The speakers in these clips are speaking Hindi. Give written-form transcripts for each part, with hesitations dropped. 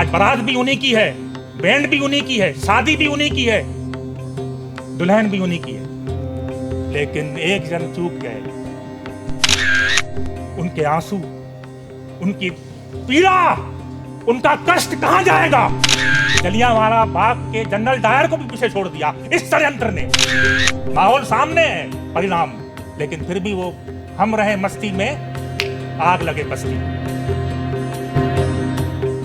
आज बारात भी उन्हीं की है, बैंड भी उन्हीं की है, शादी भी उन्हीं की है, दुल्हन भी उन्हीं की है। लेकिन एक जन चूक गए, उनके आंसू, उनकी पीड़ा, उनका कष्ट कहां जाएगा? जलियांवाला बाग के जनरल डायर को भी पीछे छोड़ दिया इस षड्यंत्र ने। माहौल सामने है, परिणाम, लेकिन फिर भी वो हम रहे मस्ती में, आग लगे बस्ती।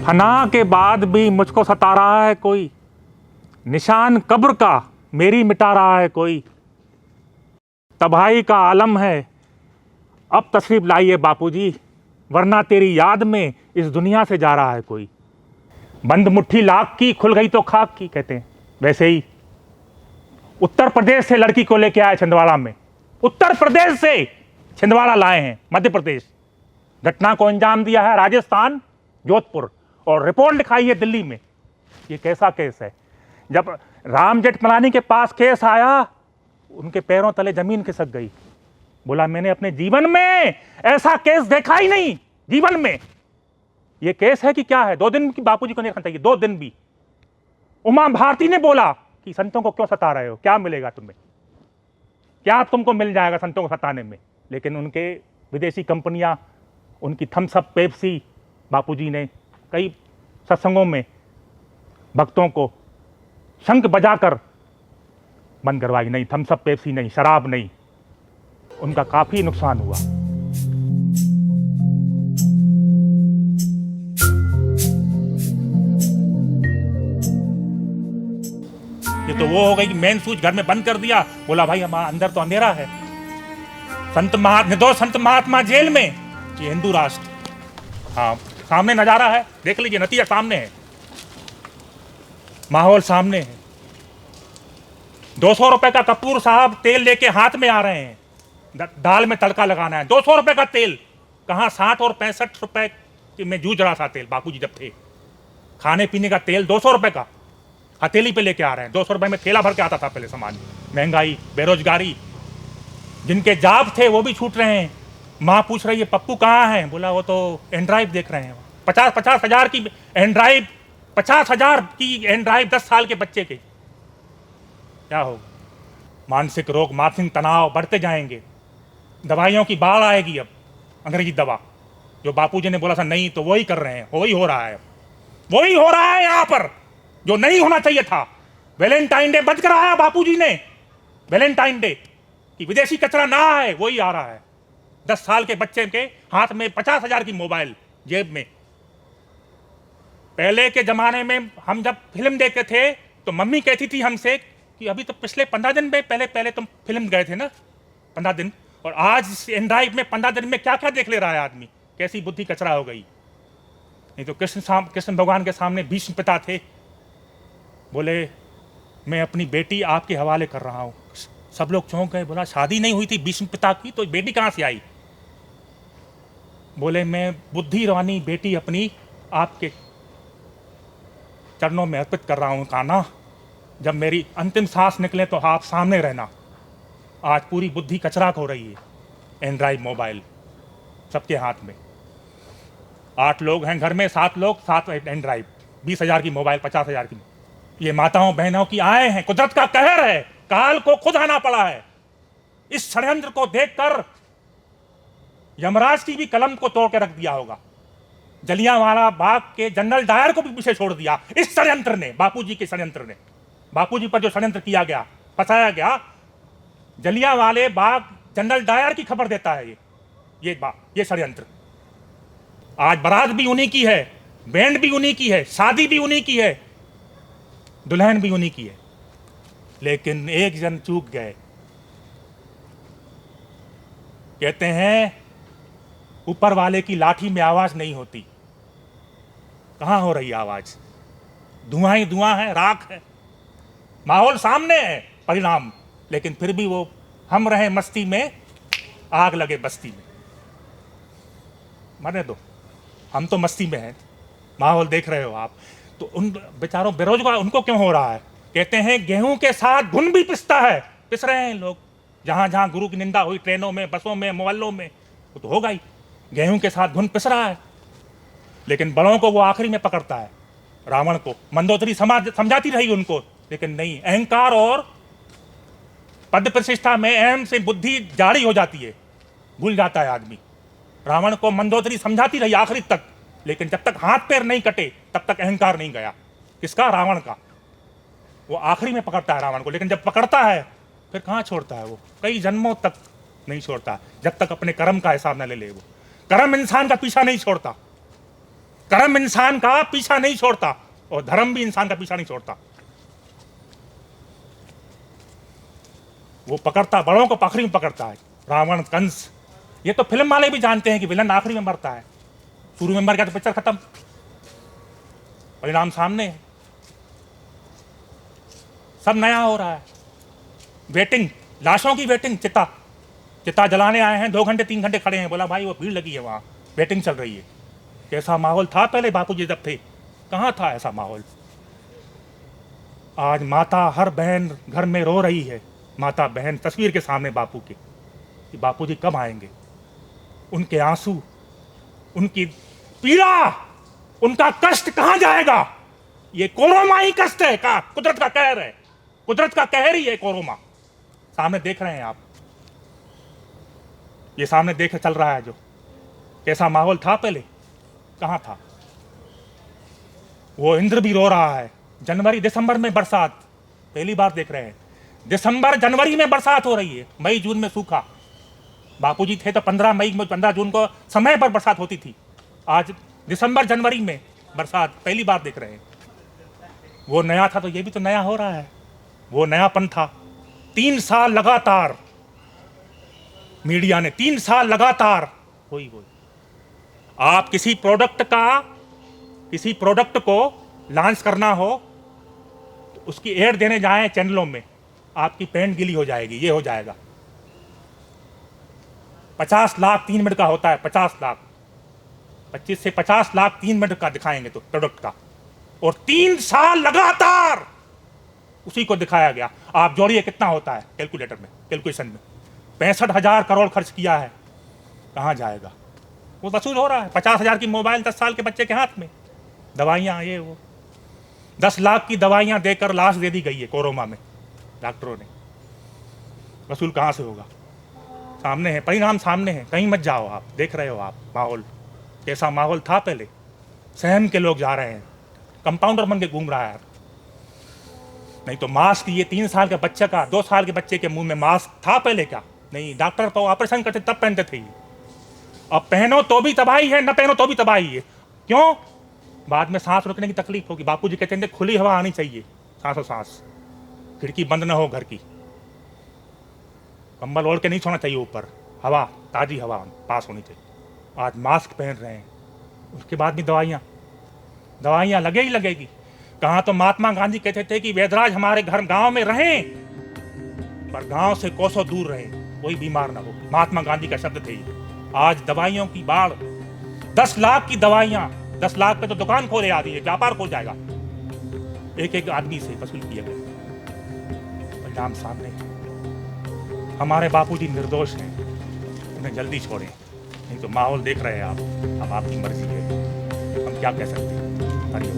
फना के बाद भी मुझको सता रहा है कोई, निशान कब्र का मेरी मिटा रहा है कोई। तबाही का आलम है, अब तशरीफ लाइए बापूजी, वरना तेरी याद में इस दुनिया से जा रहा है कोई। बंद मुट्ठी लाख की, खुल गई तो खाक की, कहते हैं। वैसे ही उत्तर प्रदेश से लड़की को लेके आए छिंदवाड़ा में, उत्तर प्रदेश से छिंदवाड़ा लाए हैं मध्य प्रदेश। घटना को अंजाम दिया है राजस्थान, जोधपुर, और रिपोर्ट लिखाई है दिल्ली में। ये कैसा केस है? जब राम जेठमलानी के पास केस आया, उनके पैरों तले जमीन खिसक गई। बोला मैंने अपने जीवन में ऐसा केस देखा ही नहीं, जीवन में। ये केस है कि क्या है? 2 दिन की बापूजी को नहीं रखना चाहिए, 2 दिन भी। उमा भारती ने बोला कि संतों को क्यों सता रहे हो, क्या मिलेगा तुम्हें, क्या तुमको मिल जाएगा संतों को सताने में? लेकिन उनके विदेशी कंपनियां, उनकी थम्स अप, पेप्सी, बापूजी ने कई सत्संगों में भक्तों को शंख बजाकर बंद करवाई। नहीं थम्स अप, पेप्सी नहीं, शराब नहीं। उनका काफी नुकसान हुआ। ये तो वो हो गई कि मेन स्विच घर में बंद कर दिया, बोला भाई हमारा अंदर तो अंधेरा है। निर्दोष संत महात्मा जेल में, ये हिंदू राष्ट्र। हाँ, सामने नजारा है, देख लीजिए, नतीजा सामने है, माहौल सामने है। 200 रुपए का कपूर साहब तेल लेके हाथ में आ रहे हैं, दाल में तड़का लगाना है। 200 रुपए का तेल, कहां 60 और 65 रुपए में जूझ रहा था तेल बापूजी जब थे। खाने पीने का तेल 200 रुपए का हथेली पे लेके आ रहे हैं। 200 रुपए में थैला भर के आता था पहले सामान। महंगाई, बेरोजगारी, जिनके जाब थे वो भी छूट रहे हैं। माँ पूछ रही है पप्पू कहाँ है? बोला वो तो एंड्राइव देख रहे हैं। 50-50 हजार की एंड्राइव, 50 हजार की एंड्राइव 10 साल के बच्चे के। क्या होगा? मानसिक रोग, मानसिक तनाव बढ़ते जाएंगे। दवाइयों की बाढ़ आएगी अब, अंग्रेजी दवा। जो बापूजी ने बोला था नहीं, तो वही कर रहे हैं, वही हो रहा है। वही हो रहा है यहाँ पर जो नहीं होना चाहिए था। वैलेंटाइन डे बंद कराया बापूजी ने, वैलेंटाइन डे कि विदेशी कचरा ना आए, वही आ रहा है। 10 साल के बच्चे के हाथ में 50 हजार की मोबाइल जेब में। पहले के जमाने में हम जब फिल्म देखते थे तो मम्मी कहती थी हमसे कि अभी तो पिछले 15 दिन में पहले तुम फिल्म गए थे ना, 15 दिन, और आज एंड्राइव में 15 दिन में क्या क्या देख ले रहा है आदमी। कैसी बुद्धि कचरा हो गई। नहीं तो कृष्ण भगवान के सामने भीष्म पिता थे, बोले मैं अपनी बेटी आपके हवाले कर रहा हूं। सब लोग चौंक गए। बोला शादी नहीं हुई थी भीष्म पिता की, तो बेटी कहां से आई? बोले मैं बुद्धि रानी बेटी अपनी आपके चरणों में अर्पित कर रहा हूं कान्हा। जब मेरी अंतिम सांस निकले तो आप सामने रहना। आज पूरी बुद्धि कचरा हो रही है। एंड्राइड मोबाइल सबके हाथ में। 8 लोग हैं घर में, 7 लोग, 7 एंड्राइड, 20 हजार की मोबाइल, 50 हजार की। ये माताओं बहनों की आए हैं, कुदरत का कहर है। काल को खुद आना पड़ा है। इस षड्यंत्र को देखकर यमराज की भी कलम को तोड़ के रख दिया होगा। जलियांवाला बाग के जनरल डायर को भी पीछे छोड़ दिया इस षड्यंत्र ने, बापूजी के षड्यंत्र ने। बापूजी पर जो षड्यंत्र किया गया, फंसाया गया, जलियांवाले बाग जनरल डायर की खबर देता है ये षड्यंत्र। आज बारात भी उन्हीं की है, बैंड भी उन्हीं की है, शादी भी उन्हीं की है, दुल्हन भी उन्हीं की है। लेकिन एक जन चूक गए। कहते हैं ऊपर वाले की लाठी में आवाज नहीं होती। कहां हो रही आवाज? धुआं ही धुआं है, राख है। माहौल सामने है, परिणाम, लेकिन फिर भी वो हम रहे मस्ती में, आग लगे बस्ती में। मरने दो, हम तो मस्ती में हैं। माहौल देख रहे हो आप। तो उन बेचारों बेरोजगार उनको क्यों हो रहा है? कहते हैं गेहूं के साथ घुन भी पिसता है। पिस रहे हैं लोग। जहां जहां गुरु की निंदा हुई, ट्रेनों में, बसों में, मोहल्लों में, वो तो होगा ही। गेहूं के साथ घुन पिस रहा है। लेकिन बड़ों को वो आखिरी में पकड़ता है। रावण को मंदोदरी समझाती रही उनको, लेकिन नहीं, अहंकार और पद प्रतिष्ठा में अहम से बुद्धि जाड़ी हो जाती है, भूल जाता है आदमी। रावण को मंदोदरी समझाती रही आखिरी तक, लेकिन जब तक हाथ पैर नहीं कटे तब तक अहंकार नहीं गया। किसका? रावण का। वो आखिरी में पकड़ता है रावण को, लेकिन जब पकड़ता है फिर कहाँ छोड़ता है वो, कई जन्मों तक नहीं छोड़ता, जब तक अपने कर्म का हिसाब न ले ले। वो कर्म इंसान का पीछा नहीं छोड़ता, कर्म इंसान का पीछा नहीं छोड़ता, और धर्म भी इंसान का पीछा नहीं छोड़ता। वो पकड़ता, बड़ों को आखिरी में पकड़ता है। रावण, कंस, ये तो फिल्म वाले भी जानते हैं कि विलन आखिरी में मरता है, शुरू में मर गया तो पिक्चर खत्म, परिणाम सामने है। सब नया हो रहा है, वेटिंग, लाशों की वेटिंग। चिता जलाने आए हैं, 2 घंटे 3 घंटे खड़े हैं, बोला भाई वो भीड़ लगी है वहां, वेटिंग चल रही है। कैसा माहौल था पहले बापूजी जब थे? कहाँ था ऐसा माहौल? आज माता, हर बहन घर में रो रही है, माता बहन तस्वीर के सामने बापू की, कि बापूजी कब आएंगे। उनके आंसू, उनकी पीड़ा, उनका कष्ट कहाँ जाएगा? ये कोरोना ही कष्ट है का, कुदरत का कहर है, कुदरत का कहर ही है कोरोना। सामने देख रहे हैं आप, ये सामने देख चल रहा है जो, कैसा माहौल था पहले, कहाँ था? वो इंद्र भी रो रहा है। जनवरी दिसंबर में बरसात पहली बार देख रहे हैं, दिसंबर जनवरी में बरसात हो रही है, मई जून में सूखा। बापूजी थे तो 15 मई में, 15 जून को समय पर बरसात होती थी, आज दिसंबर जनवरी में बरसात पहली बार देख रहे हैं। वो नया था तो ये भी तो नया हो रहा है, वो नयापन था। 3 साल लगातार मीडिया ने, 3 साल लगातार वही आप किसी प्रोडक्ट को लॉन्च करना हो तो उसकी एड देने जाएं चैनलों में, आपकी पेंट गीली हो जाएगी, ये हो जाएगा। 50 लाख 3 मिनट का होता है, 50 लाख, 25 से 50 लाख 3 मिनट का दिखाएंगे तो प्रोडक्ट का, और 3 साल लगातार उसी को दिखाया गया। आप जोड़िए कितना होता है कैलकुलेटर में, कैलकुलेशन में 65,000 करोड़ खर्च किया है, कहाँ जाएगा? वो वसूल हो रहा है। 50,000 की मोबाइल 10 साल के बच्चे के हाथ में, दवाइयाँ ये वो, 10 लाख की दवाइयाँ देकर लाश दे दी गई है कोरोना में, डॉक्टरों ने। वसूल कहाँ से होगा? सामने है, परिणाम सामने है, कहीं मत जाओ आप, देख रहे हो आप माहौल, कैसा माहौल था पहले। सहम के लोग जा रहे हैं, कंपाउंडर बन के घूम रहा है। नहीं तो मास्क, ये 3 साल के बच्चे का, 2 साल के बच्चे के मुंह में मास्क था पहले क्या? नहीं, डॉक्टर तो ऑपरेशन करते तब पहनते थे ये। अब पहनो तो भी तबाही है, न पहनो तो भी तबाही है। क्यों? बाद में सांस रोकने की तकलीफ होगी। बापूजी कहते थे खुली हवा आनी चाहिए, सांसों सांस, खिड़की बंद न हो घर की, कंबल ओढ़ के नहीं सोना चाहिए, ऊपर हवा, ताजी हवा पास होनी चाहिए। आज मास्क पहन रहे हैं, उसके बाद भी दवाइयाँ लगे ही लगेगी। कहाँ तो महात्मा गांधी कहते थे कि वैदराज हमारे घर गांव में रहें, पर गांव से कोसों दूर रहें, कोई बीमार ना हो। महात्मा गांधी का शब्द थे ये। आज दवाइयों की बाढ़, 10 लाख की दवाइयाँ, 10 लाख पे तो दुकान खोले आदमी, व्यापार खोल जाएगा, एक आदमी से वसूल किया गया। परिणाम सामने है। हमारे बापूजी निर्दोष हैं, उन्हें जल्दी छोड़ें, नहीं तो माहौल देख रहे हैं आप। अब आपकी मर्जी है, हम क्या कह सकते हैं। हरिओम।